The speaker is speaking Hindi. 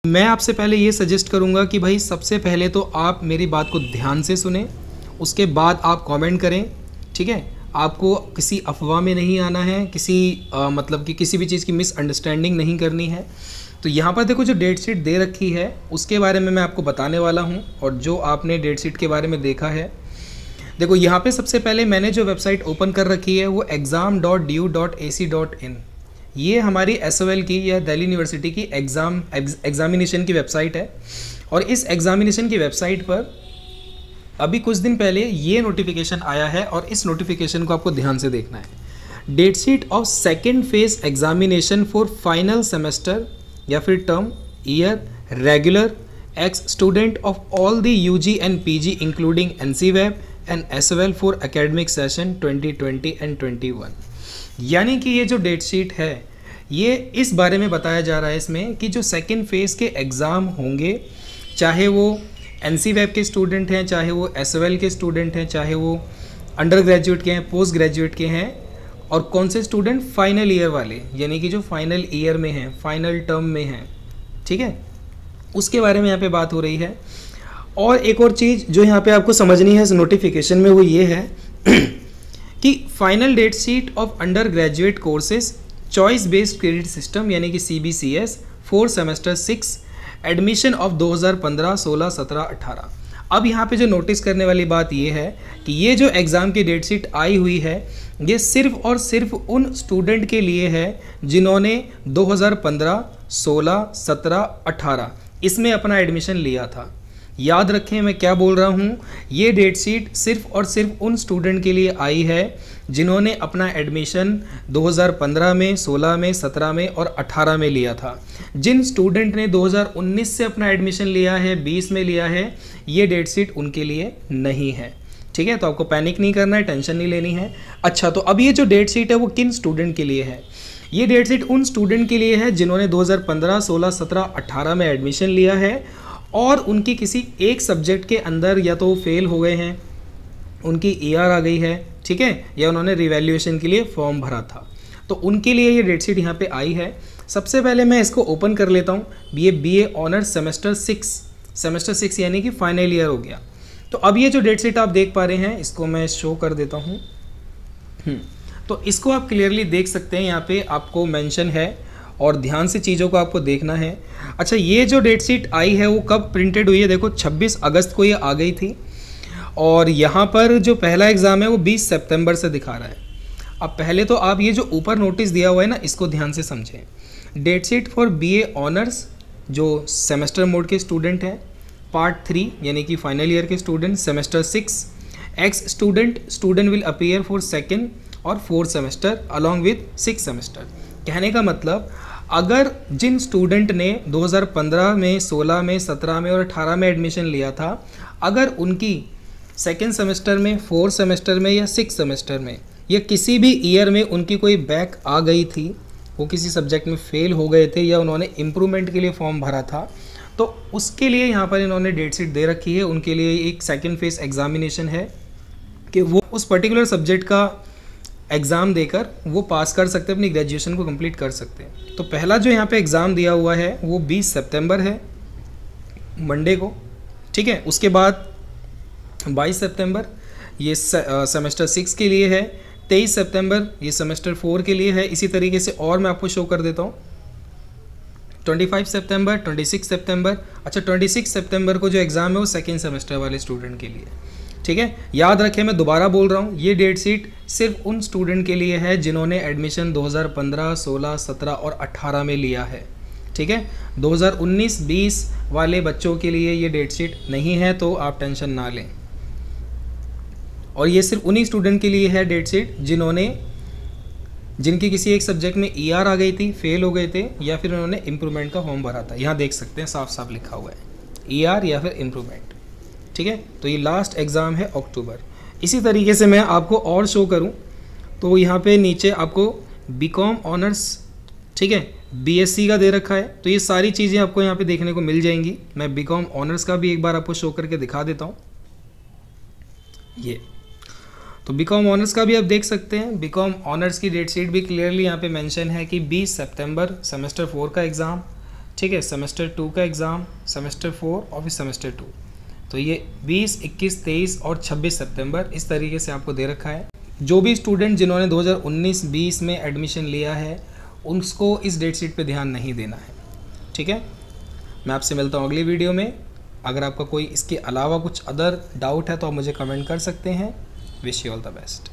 मैं आपसे पहले ये सजेस्ट करूँगा कि भाई सबसे पहले तो आप मेरी बात को ध्यान से सुने, उसके बाद आप कमेंट करें, ठीक है। आपको किसी अफवाह में नहीं आना है, मतलब कि किसी भी चीज़ की मिसअंडरस्टैंडिंग नहीं करनी है। तो यहाँ पर देखो जो डेट शीट दे रखी है उसके बारे में मैं आपको बताने वाला हूँ, और जो आपने डेट शीट के बारे में देखा है, देखो यहाँ पे सबसे पहले मैंने जो वेबसाइट ओपन कर रखी है वो exam.du.ac.in, ये हमारी SOL की या दिल्ली यूनिवर्सिटी की एग्जामिनेशन की वेबसाइट है। और इस एग्जामिनेशन की वेबसाइट पर अभी कुछ दिन पहले ये नोटिफिकेशन आया है, और इस नोटिफिकेशन को आपको ध्यान से देखना है। Date sheet of second phase examination for final semester या फिर term year regular ex student of all the UG and PG including NCVEB and SOL for academic session 2020 and 21। यानी कि ये जो डेट शीट है ये इस बारे में बताया जा रहा है इसमें कि जो सेकेंड फेज के एग्ज़ाम होंगे, चाहे वो NCVEB के स्टूडेंट हैं, चाहे वो SOL के स्टूडेंट हैं, चाहे वो अंडर ग्रेजुएट के हैं, पोस्ट ग्रेजुएट के हैं, और कौन से स्टूडेंट फाइनल ईयर वाले, यानी कि जो फाइनल ईयर में हैं, फाइनल टर्म में हैं, ठीक है, उसके बारे में यहाँ पे बात हो रही है। और एक और चीज़ जो यहाँ पे आपको समझनी है इस नोटिफिकेशन में वो ये है कि final date sheet of under graduate courses choice based credit system यानी कि CBCS for semester 6 admission of 2015, 16, 17, 18। अब यहाँ पे जो नोटिस करने वाली बात ये है कि ये जो एग्ज़ाम की डेट शीट आई हुई है ये सिर्फ और सिर्फ उन स्टूडेंट के लिए है जिन्होंने 2015, 16, 17, 18 इसमें अपना एडमिशन लिया था। याद रखें मैं क्या बोल रहा हूँ, ये डेट शीट सिर्फ और सिर्फ उन स्टूडेंट के लिए आई है जिन्होंने अपना एडमिशन 2015 में, 16 में, 17 में और 18 में लिया था। जिन स्टूडेंट ने 2019 से अपना एडमिशन लिया है, 20 में लिया है, ये डेट शीट उनके लिए नहीं है, ठीक है। तो आपको पैनिक नहीं करना है, टेंशन नहीं लेनी है। अच्छा, तो अब ये जो डेट शीट है वो किन स्टूडेंट के लिए है? ये डेट शीट उन स्टूडेंट के लिए है जिन्होंने 2015, 16, 17, 18 में एडमिशन लिया है और उनकी किसी एक सब्जेक्ट के अंदर या तो फेल हो गए हैं, उनकी ER आ गई है, ठीक है, या उन्होंने रिवैल्यूएशन के लिए फॉर्म भरा था, तो उनके लिए ये डेट शीट यहाँ पे आई है। सबसे पहले मैं इसको ओपन कर लेता हूँ। BA ऑनर्स सेमेस्टर 6 यानी कि फाइनल ईयर हो गया। तो अब ये जो डेट शीट आप देख पा रहे हैं इसको मैं शो कर देता हूँ। तो इसको आप क्लियरली देख सकते हैं, यहाँ पे आपको मेंशन है और ध्यान से चीज़ों को आपको देखना है। अच्छा, ये जो डेट शीट आई है वो कब प्रिंटेड हुई है? देखो 26 अगस्त को ये आ गई थी, और यहाँ पर जो पहला एग्ज़ाम है वो 20 सितंबर से दिखा रहा है। अब पहले तो आप ये जो ऊपर नोटिस दिया हुआ है ना, इसको ध्यान से समझें। Date sheet for BA honours जो सेमेस्टर मोड के स्टूडेंट हैं, पार्ट 3 यानी कि फाइनल ईयर के student, semester 6 ex student will appear for second और 4th semester along with 6th semester. कहने का मतलब अगर जिन स्टूडेंट ने 2015 में, 16 में, 17 में और 18 में एडमिशन लिया था, अगर उनकी सेकेंड सेमेस्टर में, 4th सेमेस्टर में या 6th सेमेस्टर में या किसी भी ईयर में उनकी कोई बैक आ गई थी, वो किसी सब्जेक्ट में फेल हो गए थे या उन्होंने इम्प्रूवमेंट के लिए फॉर्म भरा था, तो उसके लिए यहाँ पर इन्होंने डेट शीट दे रखी है। उनके लिए एक सेकेंड फेज एग्जामिनेशन है कि वो उस पर्टिकुलर सब्जेक्ट का एग्ज़ाम देकर वो पास कर सकते हैं, अपनी ग्रेजुएशन को कंप्लीट कर सकते हैं। तो पहला जो यहाँ पे एग्ज़ाम दिया हुआ है वो 20 सितंबर है, मंडे को, ठीक है। उसके बाद 22 सितंबर ये सेमेस्टर 6 के लिए है, 23 सितंबर ये सेमेस्टर 4 के लिए है। इसी तरीके से और मैं आपको शो कर देता हूँ, 25 सितंबर, 26 सितंबर। अच्छा, 26 सितंबर को जो एग्ज़ाम है वो सेकेंड सेमेस्टर वाले स्टूडेंट के लिए, ठीक है। याद रखें, मैं दोबारा बोल रहा हूँ, ये डेट शीट सिर्फ उन स्टूडेंट के लिए है जिन्होंने एडमिशन 2015, 16, 17 और 18 में लिया है, ठीक है। 2019, 20 वाले बच्चों के लिए ये डेट शीट नहीं है, तो आप टेंशन ना लें। और ये सिर्फ उन्हीं स्टूडेंट के लिए है डेट शीट जिनकी किसी एक सब्जेक्ट में ER आ गई थी, फेल हो गए थे, या फिर उन्होंने इम्प्रूवमेंट का फॉर्म भरा था। यहाँ देख सकते हैं साफ साफ लिखा हुआ है ER या फिर इम्प्रूवमेंट, ठीक है। तो ये लास्ट एग्ज़ाम है अक्टूबर। इसी तरीके से मैं आपको और शो करूं तो यहाँ पे नीचे आपको BCom ऑनर्स, ठीक है, BSc का दे रखा है। तो ये सारी चीज़ें आपको यहाँ पे देखने को मिल जाएंगी। मैं BCom ऑनर्स का भी एक बार आपको शो करके दिखा देता हूँ। ये तो BCom ऑनर्स का भी आप देख सकते हैं। BCom ऑनर्स की डेट शीट भी क्लियरली यहाँ पे मेंशन है कि 20 सितंबर सेमेस्टर 4 का एग्ज़ाम, ठीक है, सेमेस्टर 2 का एग्ज़ाम, सेमेस्टर 4 और फिर सेमेस्टर 2। तो ये 20, 21, 23 और 26 सितंबर इस तरीके से आपको दे रखा है। जो भी स्टूडेंट जिन्होंने 2019-20 में एडमिशन लिया है उसको इस डेट शीट पे ध्यान नहीं देना है। ठीक है, मैं आपसे मिलता हूँ अगली वीडियो में। अगर आपका कोई इसके अलावा कुछ अदर डाउट है तो आप मुझे कमेंट कर सकते हैं। Wish you all the best.